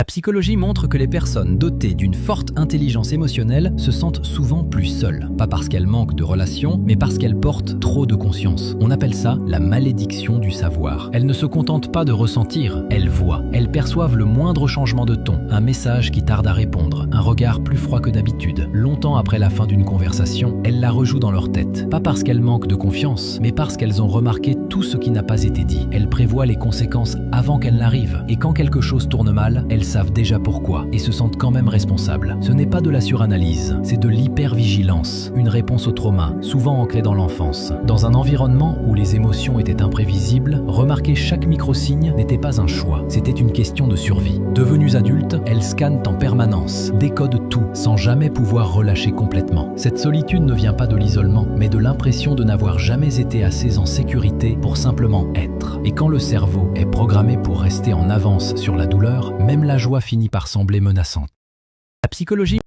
La psychologie montre que les personnes dotées d'une forte intelligence émotionnelle se sentent souvent plus seules. Pas parce qu'elles manquent de relations, mais parce qu'elles portent trop de conscience. On appelle ça la malédiction du savoir. Elles ne se contentent pas de ressentir, elles voient. Elles perçoivent le moindre changement de ton, un message qui tarde à répondre, un regard plus froid que d'habitude. Longtemps après la fin d'une conversation, elles la rejouent dans leur tête. Pas parce qu'elles manquent de confiance, mais parce qu'elles ont remarqué tout ce qui n'a pas été dit. Elles prévoient les conséquences avant qu'elles n'arrivent. Et quand quelque chose tourne mal, elles savent déjà pourquoi et se sentent quand même responsables. Ce n'est pas de la suranalyse, c'est de l'hypervigilance, une réponse au trauma, souvent ancrée dans l'enfance. Dans un environnement où les émotions étaient imprévisibles, remarquer chaque micro-signe n'était pas un choix, c'était une question de survie. Devenues adultes, elles scannent en permanence, décodent tout, sans jamais pouvoir relâcher complètement. Cette solitude ne vient pas de l'isolement, mais de l'impression de n'avoir jamais été assez en sécurité pour simplement être. Et quand le cerveau est programmé pour rester en avance sur la douleur, même la joie finit par sembler menaçante. La psychologie